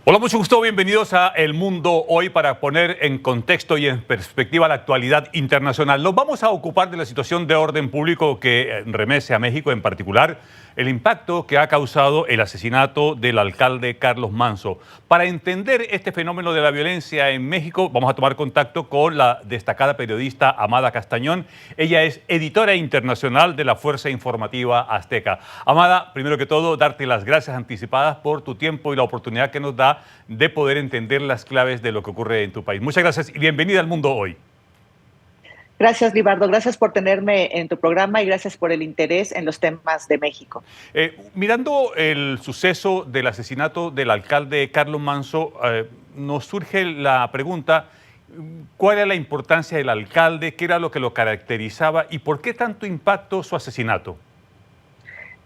Hola, mucho gusto, bienvenidos a El Mundo Hoy para poner en contexto y en perspectiva la actualidad internacional. Nos vamos a ocupar de la situación de orden público que remece a México, en particular el impacto que ha causado el asesinato del alcalde Carlos Manzo. Para entender este fenómeno de la violencia en México, vamos a tomar contacto con la destacada periodista Amada Castañón. Ella es editora internacional de la Fuerza Informativa Azteca. Amada, primero que todo, darte las gracias anticipadas por tu tiempo y la oportunidad que nos da de poder entender las claves de lo que ocurre en tu país. Muchas gracias y bienvenida al Mundo Hoy. Gracias, Libardo. Gracias por tenerme en tu programa y gracias por el interés en los temas de México. Mirando el suceso del asesinato del alcalde Carlos Manzo, nos surge la pregunta, ¿cuál era la importancia del alcalde? ¿Qué era lo que lo caracterizaba? ¿Y por qué tanto impacto su asesinato?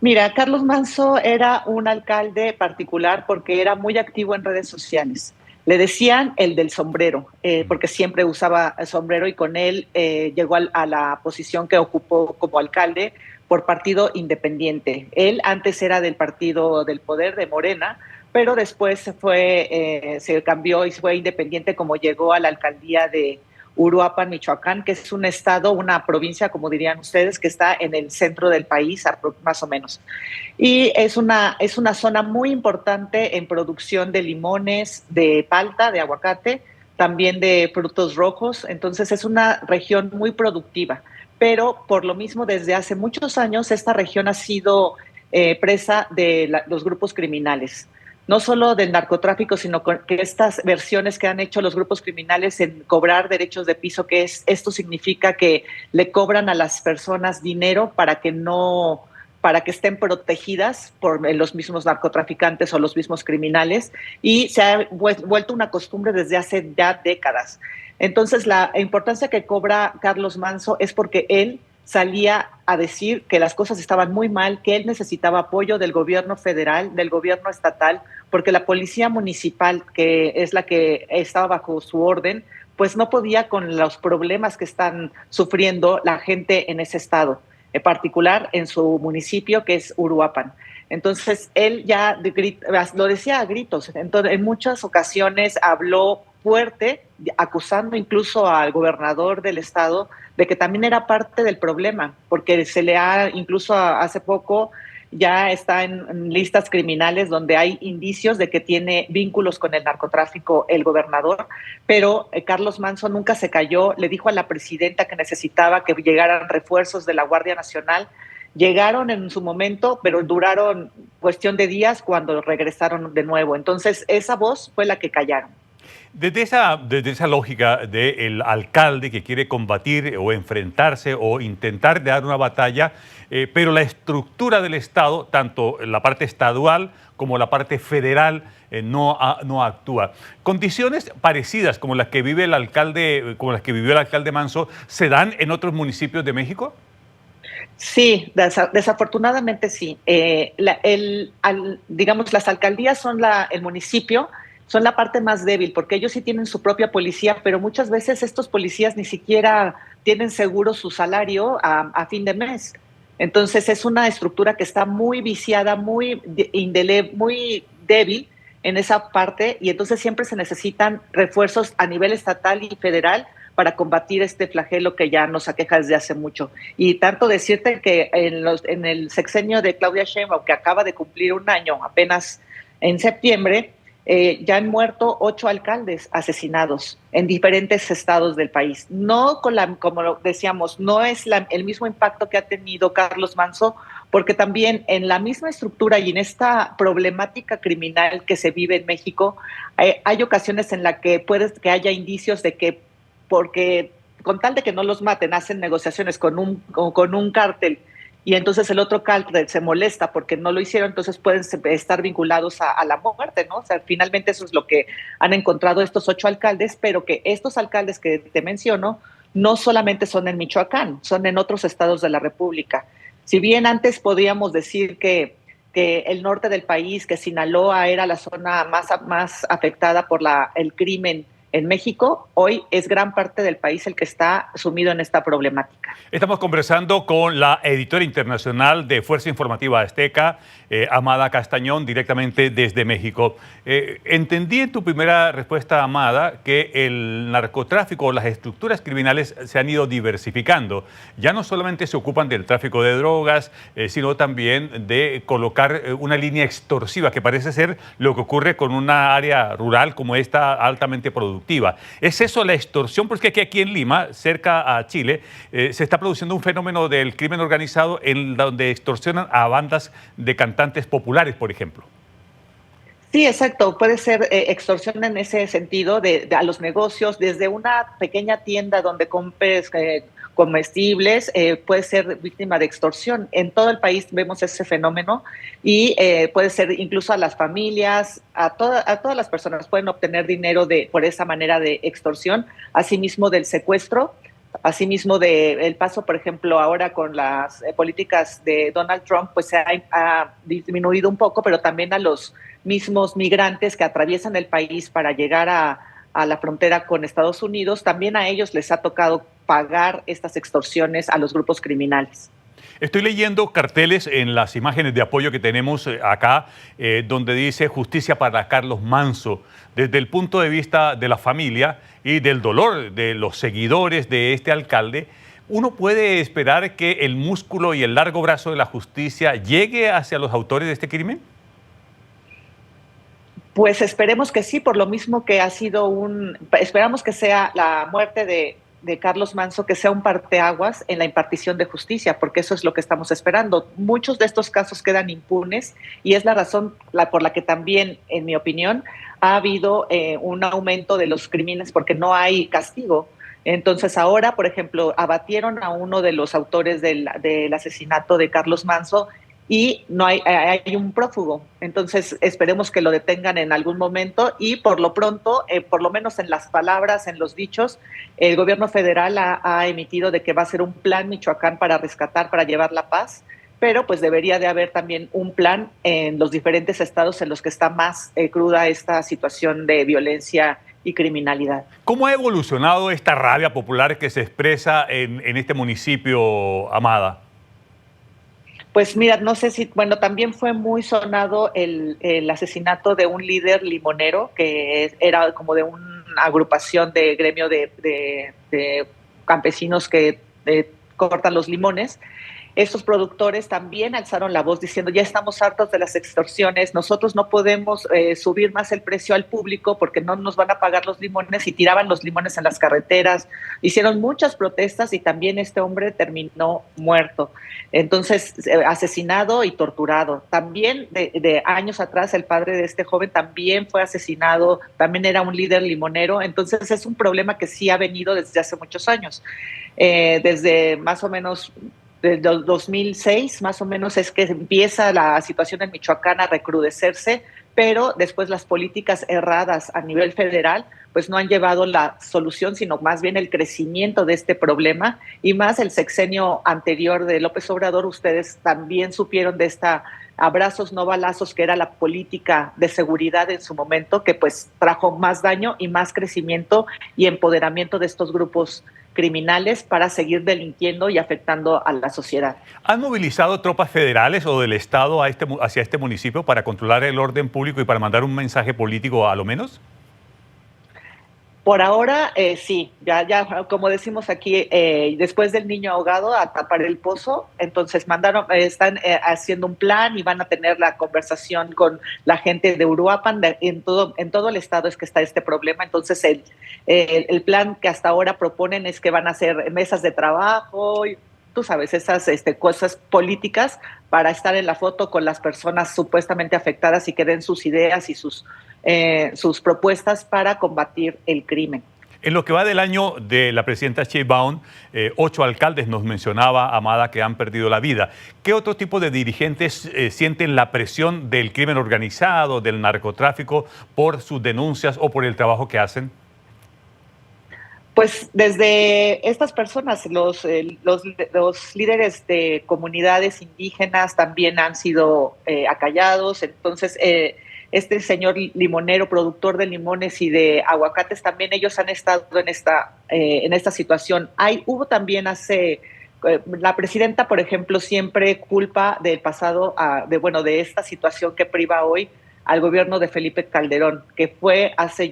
Mira, Carlos Manzo era un alcalde particular porque era muy activo en redes sociales. Le decían el del sombrero, porque siempre usaba sombrero y con él llegó a la posición que ocupó como alcalde por partido independiente. Él antes era del Partido del Poder de Morena, pero después se cambió y fue independiente como llegó a la alcaldía de Uruapan, Michoacán, que es un estado, una provincia, como dirían ustedes, que está en el centro del país, más o menos. Y es una zona muy importante en producción de limones, de palta, de aguacate, también de frutos rojos. Entonces es una región muy productiva. Pero por lo mismo, desde hace muchos años, esta región ha sido presa de los grupos criminales. No solo del narcotráfico, sino que estas versiones que han hecho los grupos criminales en cobrar derechos de piso, esto significa que le cobran a las personas dinero para que estén protegidas por los mismos narcotraficantes o los mismos criminales, y se ha vuelto una costumbre desde hace ya décadas. Entonces, la importancia que cobra Carlos Manzo es porque él salía a decir que las cosas estaban muy mal, que él necesitaba apoyo del gobierno federal, del gobierno estatal, porque la policía municipal, que es la que estaba bajo su orden, pues no podía con los problemas que están sufriendo la gente en ese estado, en particular en su municipio, que es Uruapan. Entonces, él ya lo decía a gritos. Entonces, en muchas ocasiones habló fuerte, acusando incluso al gobernador del estado de que también era parte del problema, porque incluso hace poco, ya está en listas criminales donde hay indicios de que tiene vínculos con el narcotráfico el gobernador, pero Carlos Manzo nunca se cayó, le dijo a la presidenta que necesitaba que llegaran refuerzos de la Guardia Nacional. Llegaron en su momento, pero duraron cuestión de días cuando regresaron de nuevo. Entonces, esa voz fue la que callaron. Desde esa lógica del alcalde que quiere combatir o enfrentarse o intentar dar una batalla, pero la estructura del Estado, tanto la parte estadual como la parte federal, no actúa. Condiciones parecidas como las que vive como las que vivió el alcalde Manzo, ¿se dan en otros municipios de México? Sí, desafortunadamente sí. Digamos, las alcaldías son el municipio, son la parte más débil, porque ellos sí tienen su propia policía, pero muchas veces estos policías ni siquiera tienen seguro su salario a fin de mes. Entonces es una estructura que está muy viciada, muy débil en esa parte, y entonces siempre se necesitan refuerzos a nivel estatal y federal para combatir este flagelo que ya nos aqueja desde hace mucho. Y tanto decirte que en el sexenio de Claudia Sheinbaum, que acaba de cumplir un año apenas en septiembre, ya han muerto 8 alcaldes asesinados en diferentes estados del país. No como decíamos, no es el mismo impacto que ha tenido Carlos Manzo, porque también en la misma estructura y en esta problemática criminal que se vive en México, hay ocasiones en las que que haya indicios de que, porque con tal de que no los maten, hacen negociaciones con un cártel, y entonces el otro cártel se molesta porque no lo hicieron, entonces pueden estar vinculados a la muerte, ¿no? O sea, finalmente eso es lo que han encontrado estos 8 alcaldes, pero que estos alcaldes que te menciono no solamente son en Michoacán, son en otros estados de la República. Si bien antes podíamos decir que el norte del país, que Sinaloa era la zona más afectada por el crimen en México, hoy es gran parte del país el que está sumido en esta problemática. Estamos conversando con la editora internacional de Fuerza Informativa Azteca, Amada Castañón, directamente desde México. Entendí en tu primera respuesta, Amada, que el narcotráfico o las estructuras criminales se han ido diversificando. Ya no solamente se ocupan del tráfico de drogas, sino también de colocar una línea extorsiva, que parece ser lo que ocurre con una área rural como esta altamente productiva. ¿Es eso la extorsión? Porque aquí en Lima, cerca a Chile, se está produciendo un fenómeno del crimen organizado en donde extorsionan a bandas de cantantes populares, por ejemplo. Sí, exacto. Puede ser extorsión en ese sentido a los negocios, desde una pequeña tienda donde compres comestibles, puede ser víctima de extorsión. En todo el país vemos ese fenómeno y puede ser incluso a las familias, a todas las personas pueden obtener dinero por esa manera de extorsión, asimismo del secuestro. Asimismo, el paso, por ejemplo, ahora con las políticas de Donald Trump, pues ha disminuido un poco, pero también a los mismos migrantes que atraviesan el país para llegar a la frontera con Estados Unidos, también a ellos les ha tocado pagar estas extorsiones a los grupos criminales. Estoy leyendo carteles en las imágenes de apoyo que tenemos acá, donde dice justicia para Carlos Manso. Desde el punto de vista de la familia y del dolor de los seguidores de este alcalde, ¿uno puede esperar que el músculo y el largo brazo de la justicia llegue hacia los autores de este crimen? Pues esperemos que sí, por lo mismo que ha sido esperamos que sea la muerte de Carlos Manso, que sea un parteaguas en la impartición de justicia, porque eso es lo que estamos esperando. Muchos de estos casos quedan impunes y es la razón por la que también, en mi opinión, ha habido un aumento de los crímenes porque no hay castigo. Entonces ahora, por ejemplo, abatieron a uno de los autores del asesinato de Carlos Manso y no hay un prófugo. Entonces esperemos que lo detengan en algún momento y por lo pronto, por lo menos en las palabras, en los dichos, el gobierno federal ha emitido de que va a ser un plan Michoacán para rescatar, para llevar la paz, pero pues debería de haber también un plan en los diferentes estados en los que está más cruda esta situación de violencia y criminalidad. ¿Cómo ha evolucionado esta rabia popular que se expresa en este municipio, Amada? Pues mira, no sé si, bueno, también fue muy sonado el asesinato de un líder limonero que era como de una agrupación de gremio de campesinos que cortan los limones. Estos productores también alzaron la voz diciendo ya estamos hartos de las extorsiones, nosotros no podemos subir más el precio al público porque no nos van a pagar los limones y tiraban los limones en las carreteras. Hicieron muchas protestas y también este hombre terminó muerto. Entonces, asesinado y torturado. También de años atrás el padre de este joven también fue asesinado, también era un líder limonero. Entonces es un problema que sí ha venido desde hace muchos años. Desde más o menos desde 2006 más o menos es que empieza la situación en Michoacán a recrudecerse, pero después las políticas erradas a nivel federal pues no han llevado la solución, sino más bien el crecimiento de este problema y más el sexenio anterior de López Obrador. Ustedes también supieron de esta abrazos no balazos, que era la política de seguridad en su momento, que pues trajo más daño y más crecimiento y empoderamiento de estos grupos criminales para seguir delinquiendo y afectando a la sociedad. ¿Han movilizado tropas federales o del Estado hacia este municipio para controlar el orden público y para mandar un mensaje político a lo menos? Por ahora, sí, ya como decimos aquí, después del niño ahogado a tapar el pozo, entonces están haciendo un plan y van a tener la conversación con la gente de Uruapan, en todo el estado es que está este problema. Entonces el plan que hasta ahora proponen es que van a hacer mesas de trabajo, y, tú sabes, esas cosas políticas para estar en la foto con las personas supuestamente afectadas y que den sus ideas y sus propuestas para combatir el crimen. En lo que va del año de la presidenta Sheinbaum, 8 alcaldes nos mencionaba, Amada, que han perdido la vida. ¿Qué otro tipo de dirigentes sienten la presión del crimen organizado, del narcotráfico, por sus denuncias o por el trabajo que hacen? Pues desde estas personas, los líderes de comunidades indígenas también han sido acallados. Entonces, este señor limonero, productor de limones y de aguacates, también ellos han estado en esta situación. Hubo también la presidenta, por ejemplo, siempre culpa del pasado, de esta situación que priva hoy al gobierno de Felipe Calderón, que fue hace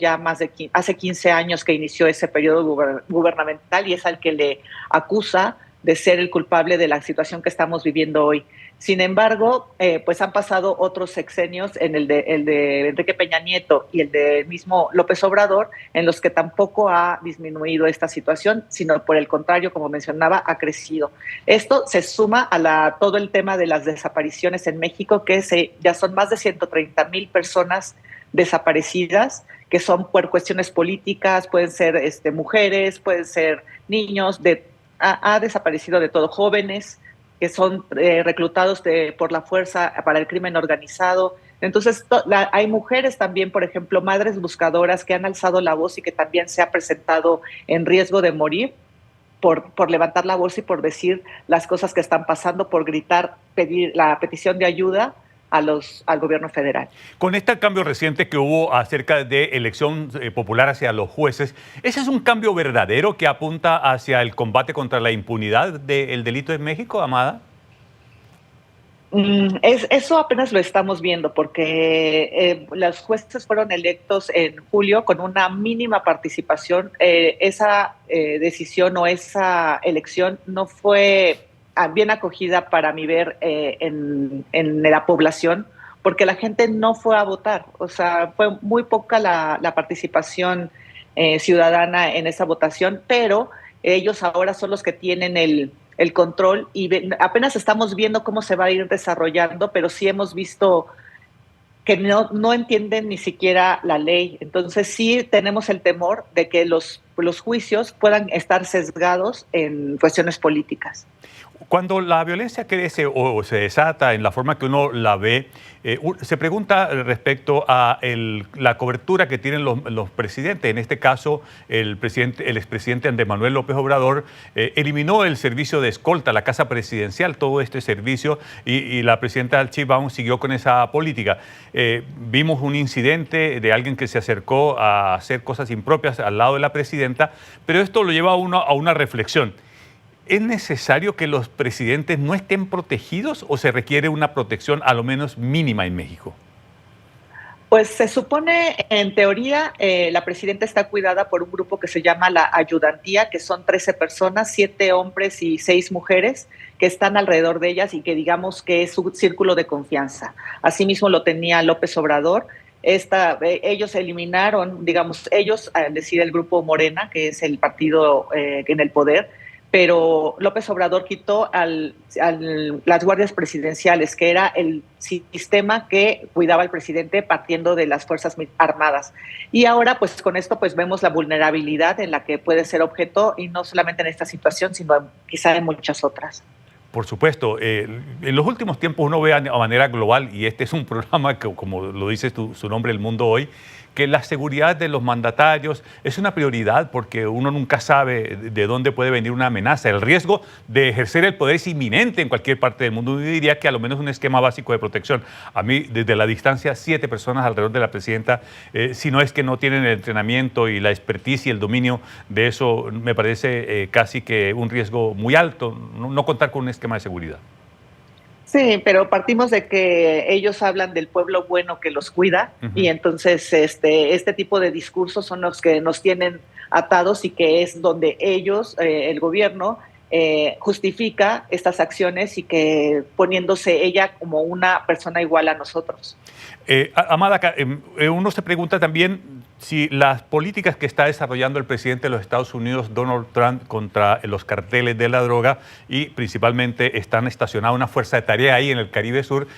15 años que inició ese periodo gubernamental y es al que le acusa de ser el culpable de la situación que estamos viviendo hoy. Sin embargo, pues han pasado otros sexenios, el de Enrique Peña Nieto y el de mismo López Obrador, en los que tampoco ha disminuido esta situación, sino por el contrario, como mencionaba, ha crecido. Esto se suma a todo el tema de las desapariciones en México, que ya son más de 130,000 personas desaparecidas, que son por cuestiones políticas, pueden ser mujeres, pueden ser niños, ha desaparecido de todo, jóvenes que son reclutados por la fuerza para el crimen organizado. Entonces, hay mujeres también, por ejemplo, madres buscadoras que han alzado la voz y que también se ha presentado en riesgo de morir por levantar la voz y por decir las cosas que están pasando, por gritar, pedir la petición de ayuda al gobierno federal. Con este cambio reciente que hubo acerca de elección popular hacia los jueces, ¿ese es un cambio verdadero que apunta hacia el combate contra la impunidad del delito en México, Amada? Eso apenas lo estamos viendo porque los jueces fueron electos en julio con una mínima participación. Esa decisión o esa elección no fue bien acogida para mi ver en la población, porque la gente no fue a votar. O sea, fue muy poca la participación ciudadana en esa votación, pero ellos ahora son los que tienen el control y apenas estamos viendo cómo se va a ir desarrollando, pero sí hemos visto que no entienden ni siquiera la ley. Entonces sí tenemos el temor de que los juicios puedan estar sesgados en cuestiones políticas. Cuando la violencia crece o se desata en la forma que uno la ve, se pregunta respecto a la cobertura que tienen los presidentes. En este caso, el expresidente Andrés Manuel López Obrador eliminó el servicio de escolta, la casa presidencial, todo este servicio, y la presidenta Sheinbaum siguió con esa política. Vimos un incidente de alguien que se acercó a hacer cosas impropias al lado de la presidenta, pero esto lo lleva a uno a una reflexión. ¿Es necesario que los presidentes no estén protegidos o se requiere una protección a lo menos mínima en México? Pues se supone, en teoría, la presidenta está cuidada por un grupo que se llama la Ayudantía, que son 13 personas, 7 hombres y 6 mujeres, que están alrededor de ellas y que digamos que es su círculo de confianza. Asimismo lo tenía López Obrador. Ellos eliminaron, ellos, al decir el grupo Morena, que es el partido en el poder, pero López Obrador quitó las guardias presidenciales, que era el sistema que cuidaba al presidente partiendo de las Fuerzas Armadas. Y ahora, pues con esto, pues vemos la vulnerabilidad en la que puede ser objeto, y no solamente en esta situación, sino quizá en muchas otras. Por supuesto, en los últimos tiempos uno ve a manera global, y este es un programa que, como lo dice su nombre, El Mundo Hoy, que la seguridad de los mandatarios es una prioridad porque uno nunca sabe de dónde puede venir una amenaza. El riesgo de ejercer el poder es inminente en cualquier parte del mundo. Yo diría que a lo menos un esquema básico de protección. A mí, desde la distancia, 7 personas alrededor de la presidenta, si no es que no tienen el entrenamiento y la expertise y el dominio de eso, me parece casi que un riesgo muy alto, no contar con un esquema de seguridad. Sí, pero partimos de que ellos hablan del pueblo bueno que los cuida, y entonces este tipo de discursos son los que nos tienen atados y que es donde ellos, el gobierno, justifica estas acciones y que poniéndose ella como una persona igual a nosotros. Amada, uno se pregunta también si las políticas que está desarrollando el presidente de los Estados Unidos, Donald Trump, contra los carteles de la droga y principalmente están estacionadas una fuerza de tarea ahí en el Caribe Sur,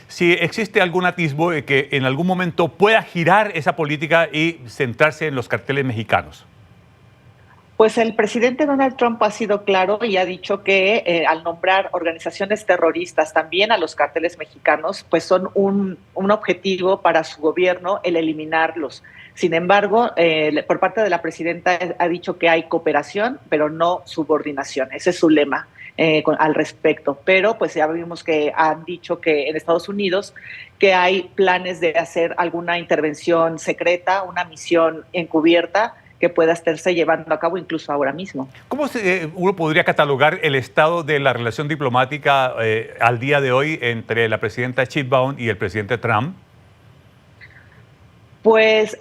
si existe algún atisbo de que en algún momento pueda girar esa política y centrarse en los carteles mexicanos. Pues el presidente Donald Trump ha sido claro y ha dicho que al nombrar organizaciones terroristas también a los cárteles mexicanos, pues son un objetivo para su gobierno el eliminarlos. Sin embargo, por parte de la presidenta ha dicho que hay cooperación, pero no subordinación. Ese es su lema. al respecto. Pero pues ya vimos que han dicho que en Estados Unidos que hay planes de hacer alguna intervención secreta, una misión encubierta que pueda estarse llevando a cabo incluso ahora mismo. ¿Cómo uno podría catalogar el estado de la relación diplomática al día de hoy entre la presidenta Sheinbaum y el presidente Trump? Pues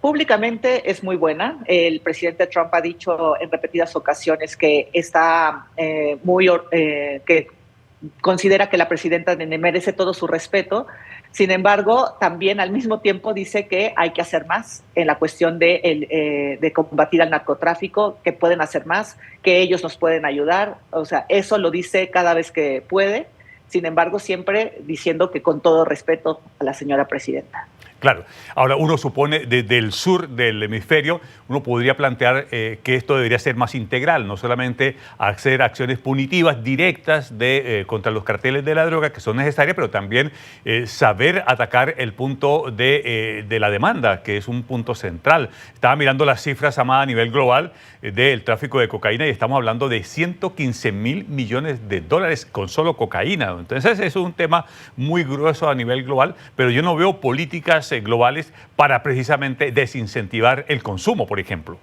públicamente es muy buena. El presidente Trump ha dicho en repetidas ocasiones que está que considera que la presidenta merece todo su respeto. Sin embargo, también al mismo tiempo dice que hay que hacer más en la cuestión de combatir al narcotráfico, que pueden hacer más, que ellos nos pueden ayudar. O sea, eso lo dice cada vez que puede. Sin embargo, siempre diciendo que con todo respeto a la señora presidenta. Claro. Ahora, uno supone desde el sur del hemisferio, uno podría plantear que esto debería ser más integral, no solamente hacer acciones punitivas directas contra los carteles de la droga, que son necesarias, pero también saber atacar el punto de la demanda, que es un punto central. Estaba mirando las cifras, Amada, a nivel global del tráfico de cocaína y estamos hablando de 115.000 millones de dólares con solo cocaína. Entonces, es un tema muy grueso a nivel global, pero yo no veo políticas globales para precisamente desincentivar el consumo, por ejemplo.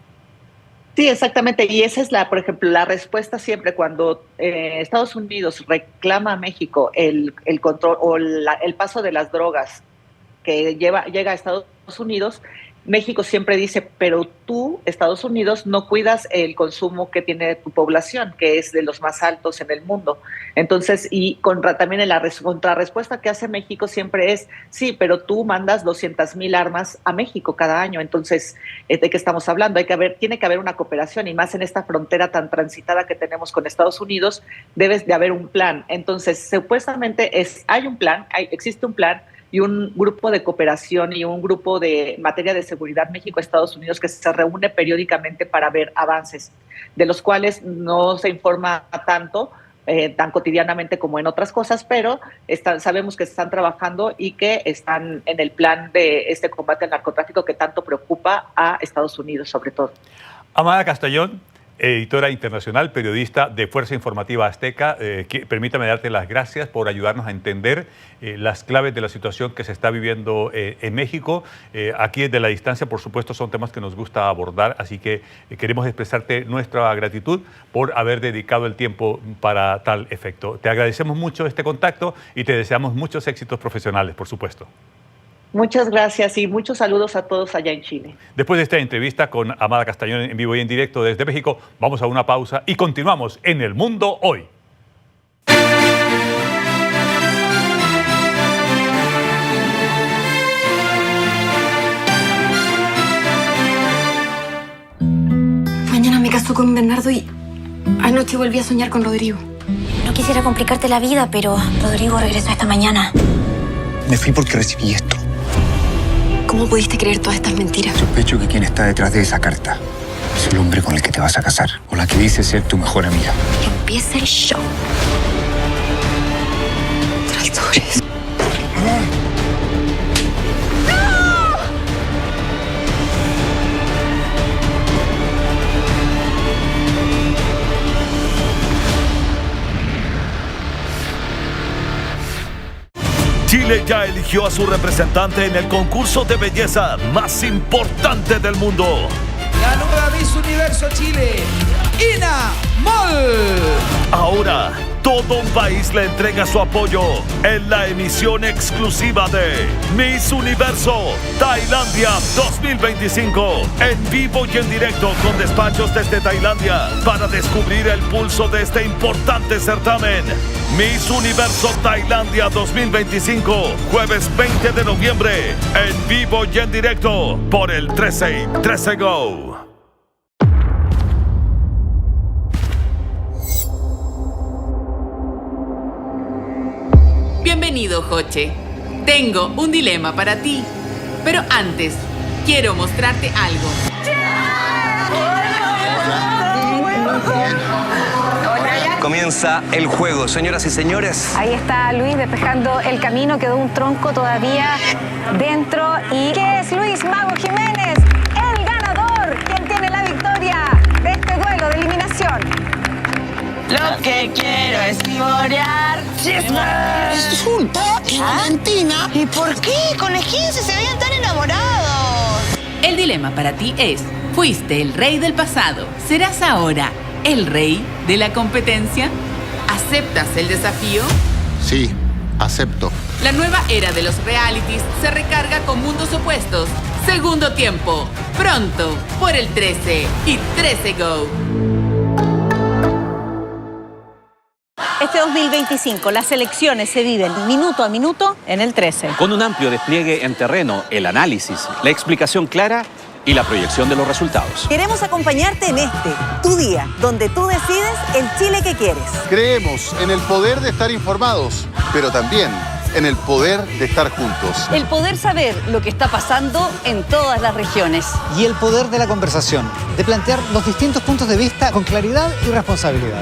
Sí, exactamente. Y esa es por ejemplo, la respuesta siempre cuando Estados Unidos reclama a México el control o el paso de las drogas que llega a Estados Unidos. México siempre dice, pero tú, Estados Unidos, no cuidas el consumo que tiene tu población, que es de los más altos en el mundo. Entonces, y también la contrarrespuesta que hace México siempre es, sí, pero tú mandas 200,000 armas a México cada año. Entonces, ¿de qué estamos hablando? Tiene que haber una cooperación, y más en esta frontera tan transitada que tenemos con Estados Unidos, debe de haber un plan. Entonces, supuestamente hay un plan, existe un plan, y un grupo de cooperación y un grupo de materia de seguridad México-Estados Unidos que se reúne periódicamente para ver avances, de los cuales no se informa tanto, tan cotidianamente como en otras cosas, pero sabemos que están trabajando y que están en el plan de este combate al narcotráfico que tanto preocupa a Estados Unidos, sobre todo. Amada Castellón, editora internacional, periodista de Fuerza Informativa Azteca, permítame darte las gracias por ayudarnos a entender las claves de la situación que se está viviendo en México. Aquí desde la distancia, por supuesto, son temas que nos gusta abordar, así que queremos expresarte nuestra gratitud por haber dedicado el tiempo para tal efecto. Te agradecemos mucho este contacto y te deseamos muchos éxitos profesionales, por supuesto. Muchas gracias y muchos saludos a todos allá en Chile. Después de esta entrevista con Amada Castellón en vivo y en directo desde México, vamos a una pausa y continuamos en El Mundo Hoy. Mañana me caso con Bernardo y anoche volví a soñar con Rodrigo. No quisiera complicarte la vida, pero Rodrigo regresó esta mañana. Me fui porque recibí esto. ¿Cómo pudiste creer todas estas mentiras? Sospecho que quien está detrás de esa carta es el hombre con el que te vas a casar, o la que dice ser tu mejor amiga. Empieza el show. Traidores. Chile ya eligió a su representante en el concurso de belleza más importante del mundo. La nueva Miss Universo Chile, Ina Moll. Ahora, todo un país le entrega su apoyo en la emisión exclusiva de Miss Universo Tailandia 2025. En vivo y en directo con despachos desde Tailandia para descubrir el pulso de este importante certamen. Miss Universo Tailandia 2025, jueves 20 de noviembre, en vivo y en directo por el 13 Go. Bienvenido, Joche. Tengo un dilema para ti, pero antes quiero mostrarte algo. Comienza el juego, señoras y señores. Ahí está Luis despejando el camino, quedó un tronco todavía dentro. ¿Y qué es Luis Mago Jiménez? El ganador, quien tiene la victoria de este duelo de eliminación. Lo que quiero es vivorear chismes. Resulta que Valentina... ¿Y por qué? Con los 15 se veían tan enamorados. El dilema para ti es: fuiste el rey del pasado, ¿serás ahora el rey de la competencia? ¿Aceptas el desafío? Sí, acepto. La nueva era de los realities se recarga con mundos opuestos. Segundo tiempo, pronto, por el 13 y 13 Go. Este 2025 las elecciones se viven minuto a minuto en el 13. Con un amplio despliegue en terreno, el análisis, la explicación clara y la proyección de los resultados. Queremos acompañarte en tu día, donde tú decides el Chile que quieres. Creemos en el poder de estar informados, pero también en el poder de estar juntos. El poder saber lo que está pasando en todas las regiones. Y el poder de la conversación, de plantear los distintos puntos de vista con claridad y responsabilidad.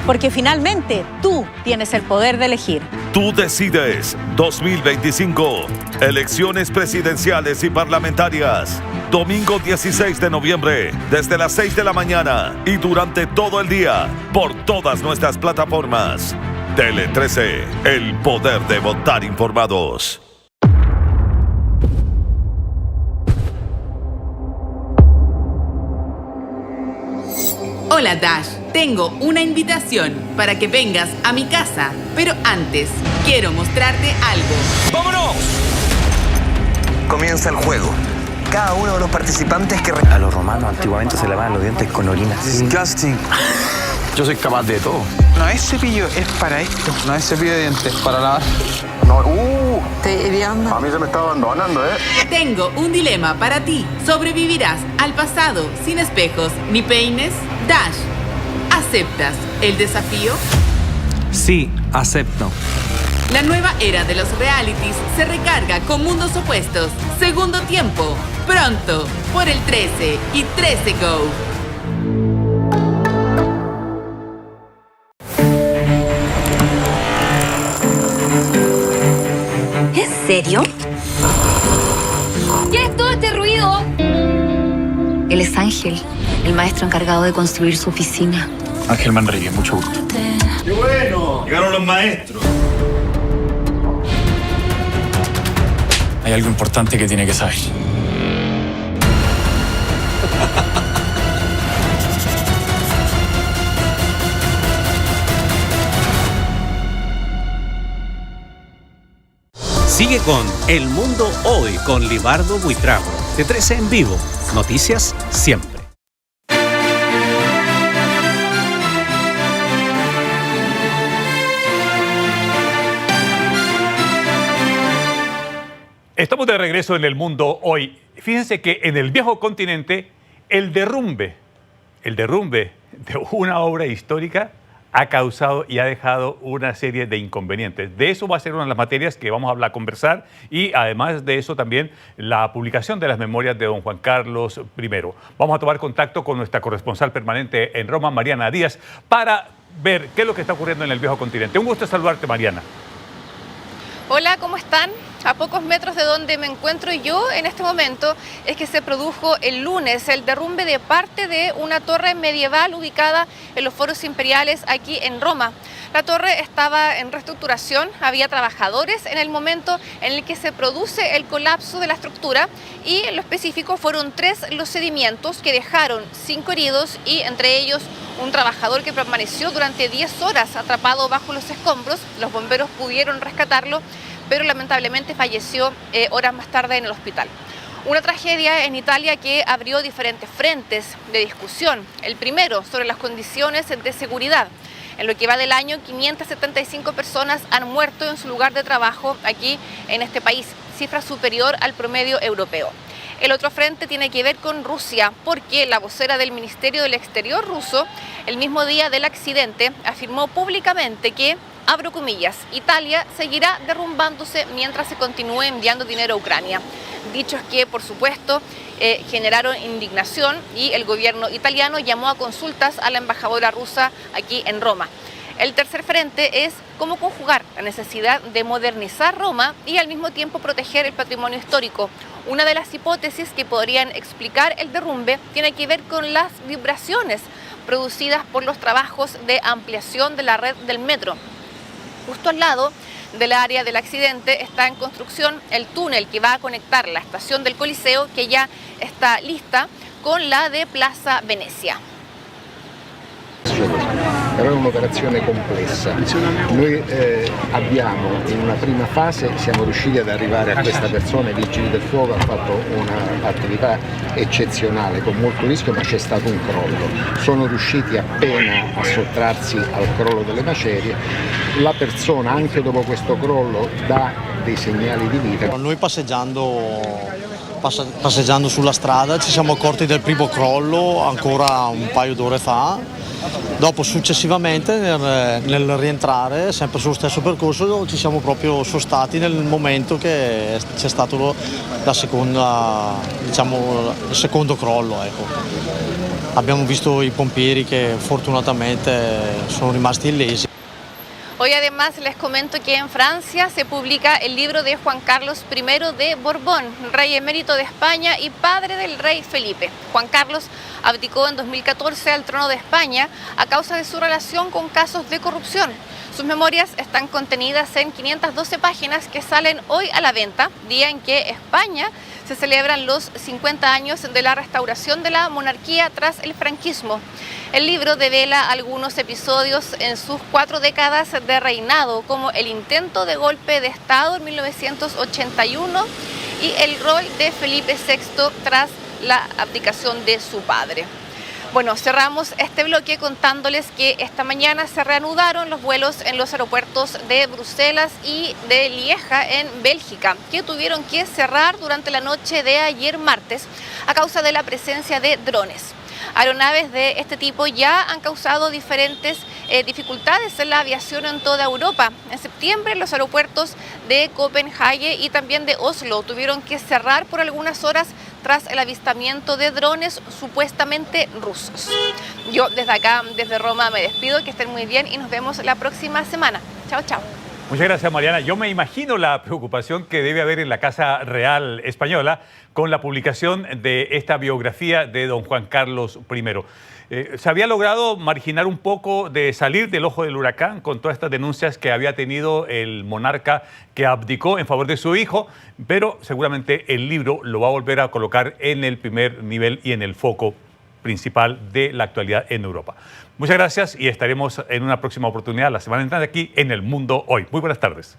Porque finalmente tú tienes el poder de elegir. Tú decides 2025. Elecciones presidenciales y parlamentarias. Domingo 16 de noviembre, desde las 6 de la mañana y durante todo el día, por todas nuestras plataformas. Tele 13, el poder de votar informados. Hola Dash, tengo una invitación para que vengas a mi casa, pero antes quiero mostrarte algo. ¡Vámonos! Comienza el juego. Cada uno de los participantes que... A los romanos antiguamente se lavaban los dientes con orina. Disgusting. Yo soy capaz de todo. No es cepillo, es para esto. No es cepillo de dientes, para lavar. No, Te irían. A mí se me está abandonando, Tengo un dilema para ti. ¿Sobrevivirás al pasado sin espejos ni peines? Dash, ¿aceptas el desafío? Sí, acepto. La nueva era de los realities se recarga con mundos opuestos. Segundo tiempo, pronto, por el 13 y 13 Go. ¿En serio? ¿Qué es todo este ruido? Él es Ángel, el maestro encargado de construir su oficina. Ángel Manrique, mucho gusto. ¡Qué bueno! Llegaron los maestros. Hay algo importante que tiene que saber. Sigue con El Mundo Hoy con Libardo Buitrago. De 13 en vivo. Noticias siempre. Estamos de regreso en El Mundo Hoy. Fíjense que en el viejo continente el derrumbe de una obra histórica ha causado y ha dejado una serie de inconvenientes. De eso va a ser una de las materias que vamos a conversar y además de eso también la publicación de las memorias de don Juan Carlos I. Vamos a tomar contacto con nuestra corresponsal permanente en Roma, Mariana Díaz, para ver qué es lo que está ocurriendo en el viejo continente. Un gusto saludarte, Mariana. Hola, ¿cómo están? A pocos metros de donde me encuentro yo en este momento es que se produjo el lunes el derrumbe de parte de una torre medieval ubicada en los Foros Imperiales aquí en Roma. La torre estaba en reestructuración, había trabajadores en el momento en el que se produce el colapso de la estructura y en lo específico fueron 3 los sedimentos que dejaron 5 heridos y entre ellos un trabajador que permaneció durante 10 horas atrapado bajo los escombros. Los bomberos pudieron rescatarlo, pero lamentablemente falleció horas más tarde en el hospital. Una tragedia en Italia que abrió diferentes frentes de discusión. El primero sobre las condiciones de seguridad. En lo que va del año, 575 personas han muerto en su lugar de trabajo aquí en este país, cifra superior al promedio europeo. El otro frente tiene que ver con Rusia, porque la vocera del Ministerio del Exterior ruso, el mismo día del accidente, afirmó públicamente que, abro comillas, Italia seguirá derrumbándose mientras se continúe enviando dinero a Ucrania. Dichos que, por supuesto, generaron indignación y el gobierno italiano llamó a consultas a la embajadora rusa aquí en Roma. El tercer frente es cómo conjugar la necesidad de modernizar Roma y al mismo tiempo proteger el patrimonio histórico. Una de las hipótesis que podrían explicar el derrumbe tiene que ver con las vibraciones producidas por los trabajos de ampliación de la red del metro. Justo al lado del área del accidente está en construcción el túnel que va a conectar la estación del Coliseo, que ya está lista, con la de Plaza Venecia. Però è un'operazione complessa. Noi abbiamo in una prima fase siamo riusciti ad arrivare a questa persona, i vigili del fuoco hanno fatto un'attività eccezionale con molto rischio, ma c'è stato un crollo. Sono riusciti appena a sottrarsi al crollo delle macerie. La persona anche dopo questo crollo dà dei segnali di vita. Noi passeggiando sulla strada ci siamo accorti del primo crollo ancora un paio d'ore fa. Dopo successivamente nel rientrare sempre sullo stesso percorso ci siamo proprio sostati nel momento che c'è stato il secondo crollo. Ecco. Abbiamo visto i pompieri che fortunatamente sono rimasti illesi. Hoy además les comento que en Francia se publica el libro de Juan Carlos I de Borbón, rey emérito de España y padre del rey Felipe. Juan Carlos abdicó en 2014 al trono de España a causa de su relación con casos de corrupción. Sus memorias están contenidas en 512 páginas que salen hoy a la venta, día en que España se celebran los 50 años de la restauración de la monarquía tras el franquismo. El libro devela algunos episodios en sus 4 décadas de reinado, como el intento de golpe de Estado en 1981 y el rol de Felipe VI tras la abdicación de su padre. Bueno, cerramos este bloque contándoles que esta mañana se reanudaron los vuelos en los aeropuertos de Bruselas y de Lieja en Bélgica, que tuvieron que cerrar durante la noche de ayer martes a causa de la presencia de drones. Aeronaves de este tipo ya han causado diferentes dificultades en la aviación en toda Europa. En septiembre los aeropuertos de Copenhague y también de Oslo tuvieron que cerrar por algunas horas tras el avistamiento de drones supuestamente rusos. Yo desde acá, desde Roma, me despido, que estén muy bien y nos vemos la próxima semana. Chao, chao. Muchas gracias, Mariana. Yo me imagino la preocupación que debe haber en la Casa Real Española con la publicación de esta biografía de don Juan Carlos I. Se había logrado marginar un poco de salir del ojo del huracán con todas estas denuncias que había tenido el monarca que abdicó en favor de su hijo, pero seguramente el libro lo va a volver a colocar en el primer nivel y en el foco principal de la actualidad en Europa. Muchas gracias y estaremos en una próxima oportunidad la semana entrante aquí en El Mundo Hoy. Muy buenas tardes.